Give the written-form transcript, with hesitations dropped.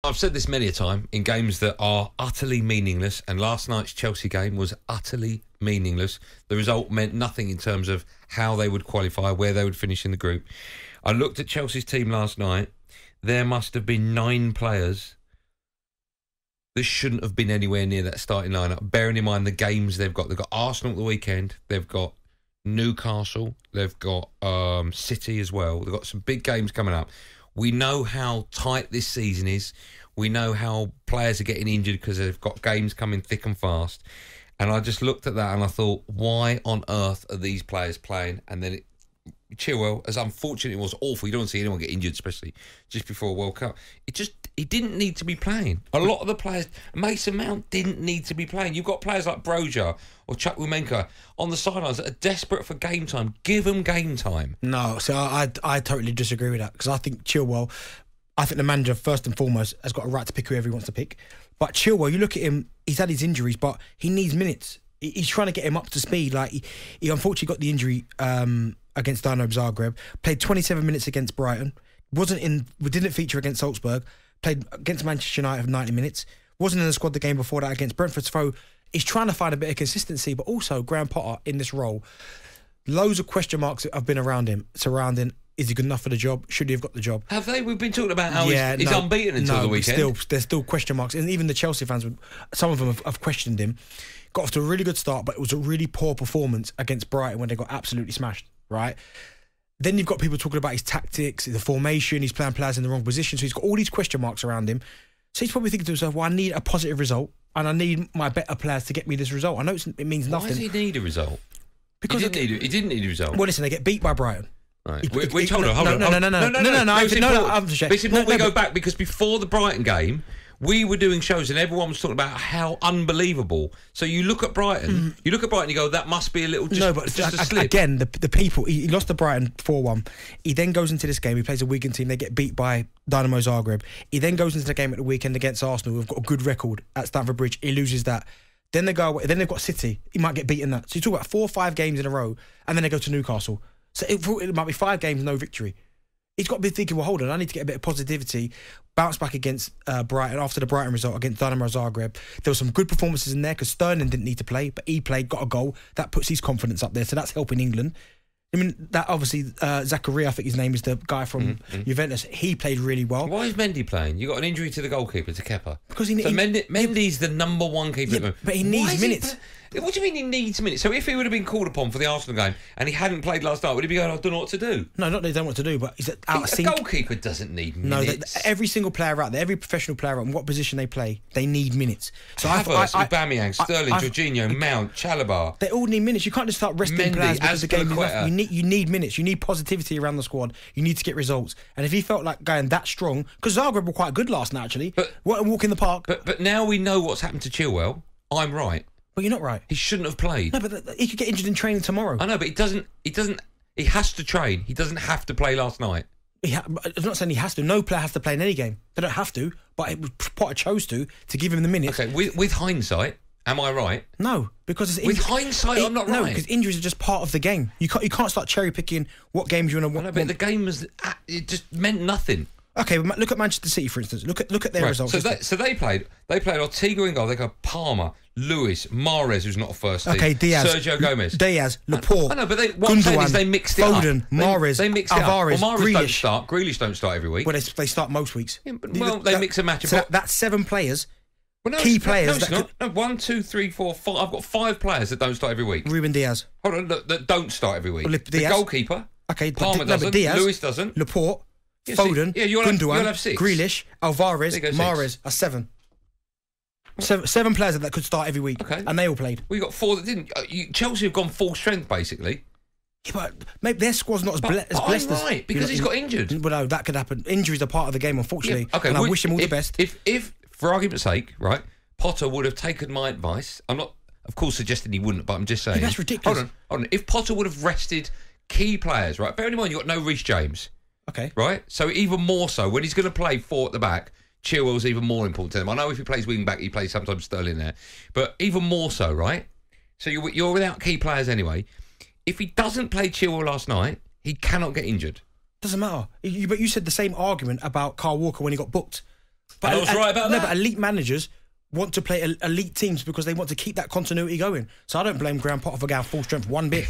I've said this many a time in games that are utterly meaningless, and last night's Chelsea game was utterly meaningless. The result meant nothing in terms of how they would qualify, where they would finish in the group. I looked at Chelsea's team last night. There must have been 9 players that shouldn't have been anywhere near that starting lineup, bearing in mind the games they've got. They've got Arsenal at the weekend. They've got Newcastle. They've got City as well. They've got some big games coming up. We know how tight this season is. We know how players are getting injured because they've got games coming thick and fast. And I just looked at that and I thought, why on earth are these players playing? And then Chilwell, as unfortunate it was, awful. You don't want to see anyone get injured, especially just before a World Cup. He didn't need to be playing. A lot of the players, Mason Mount didn't need to be playing. You've got players like Broja or Chukwuemeka on the sidelines that are desperate for game time. Give them game time. No, so I totally disagree with that, because I think Chilwell, I think the manager, first and foremost, has got a right to pick whoever he wants to pick. But Chilwell, you look at him, he's had his injuries, but he needs minutes. He's trying to get him up to speed. Like he unfortunately got the injury against Dinamo Zagreb, played 27 minutes against Brighton, didn't feature against Salzburg, played against Manchester United for 90 minutes, wasn't in the squad the game before that against Brentford. So he's trying to find a bit of consistency, but also Graham Potter in this role, loads of question marks have been around him, surrounding, is he good enough for the job? Should he have got the job? Have they? We've been talking about how he's unbeaten until the weekend. There's still question marks. And even the Chelsea fans, some of them have questioned him. Got off to a really good start, but it was a really poor performance against Brighton when they got absolutely smashed, right? Then you've got people talking about his tactics, the formation, he's playing players in the wrong position. So he's got all these question marks around him. So he's probably thinking to himself, well, I need a positive result and I need my better players to get me this result. I know it means nothing. Why does he need a result? Because he didn't need a result. Well, listen, they get beat by Brighton. Right. Hold on. No. This is what we go back, because before the Brighton game, we were doing shows and everyone was talking about how unbelievable. So you look at Brighton, you go, that must be a little just a slip. Again, the people, he lost to Brighton 4-1. He then goes into this game, he plays a Wigan team, they get beat by Dinamo Zagreb. He then goes into the game at the weekend against Arsenal, who've got a good record at Stamford Bridge. He loses that. Then they go away. Then they've got City. He might get beaten that. So you talk about 4 or 5 games in a row, and then they go to Newcastle. So it might be 5 games, no victory. He's got to be thinking, well, hold on, I need to get a bit of positivity, bounce back against Brighton after the Brighton result against Dinamo Zagreb. There were some good performances in there because Sterling didn't need to play, but he played, got a goal. That puts his confidence up there, so that's helping England. I mean, that obviously, Zakaria, I think his name is, the guy from Juventus, he played really well. Why is Mendy playing? You got an injury to the goalkeeper, to Kepa. Because Mendy's the number 1 keeper. Yeah, but he needs minutes. What do you mean he needs minutes? So if he would have been called upon for the Arsenal game and he hadn't played last night, would he be going, I don't know what to do? No, not that he don't know what to do, but he's out of sync. A goalkeeper doesn't need minutes. No, every single player out there, every professional player out in what position they play, they need minutes. So Havertz, Aubameyang, Sterling, Jorginho, Mount, Chalobah. They all need minutes. You can't just start resting players because the game is enough. You need minutes. You need positivity around the squad. You need to get results. And if he felt like going that strong, because Zagreb were quite good last night, actually. What a walk in the park. But now we know what's happened to Chilwell. I'm right. Well, you're not right. He shouldn't have played. No, but he could get injured in training tomorrow. I know, but he doesn't. He has to train. He doesn't have to play last night. I'm not saying he has to. No player has to play in any game. They don't have to, but Potter chose to give him the minutes. Okay, with hindsight, am I right? No, because with hindsight, I'm not right. No, because injuries are just part of the game. You can't start cherry picking what games you want to. No, but the game it just meant nothing. Okay, look at Manchester City, for instance. Look at their results. So they played Ortega in goal. They got Palmer, Lewis, Mahrez, who's not a first team. Okay, Diaz, Sergio Gomez, Laporte. I know, but what I'm saying is they mixed it Foden, up. Mahrez, they mixed Alvarez, it up. Well, Grealish. Grealish don't start every week. Well, they start most weeks. Yeah, but, they mix and match. So that's 7 players. Well, key players. No, 1, 2, 3, 4, 5. I've got 5 players that don't start every week. Ruben Diaz. Hold on, that don't start every week. Well, the goalkeeper. Okay, Palmer doesn't. Diaz, Lewis doesn't. Laporte. Yeah, Foden, you'll have 6. Grealish, Alvarez, Mahrez are 7. 7 players that could start every week, and they all played. We got 4 that didn't. Chelsea have gone full strength, basically. Yeah, but maybe their squad's not as blessed as... Right, because he's got injured. Well, no, that could happen. Injuries are part of the game, unfortunately. Yeah, okay, and I wish him all the best. If, for argument's sake, right, Potter would have taken my advice. I'm not, of course, suggesting he wouldn't, but I'm just saying. Yeah, that's ridiculous. Hold on. If Potter would have rested key players, right, bear in mind you've got no Reece James. Okay. Right? So even more so, when he's going to play 4 at the back, Chilwell's even more important to him. I know if he plays wing back, he plays sometimes Sterling there. But even more so, right? So you're without key players anyway. If he doesn't play Chilwell last night, he cannot get injured. Doesn't matter. But you said the same argument about Kyle Walker when he got booked. But I was right about that. No, but elite managers want to play elite teams because they want to keep that continuity going. So I don't blame Graham Potter for going full strength one bit.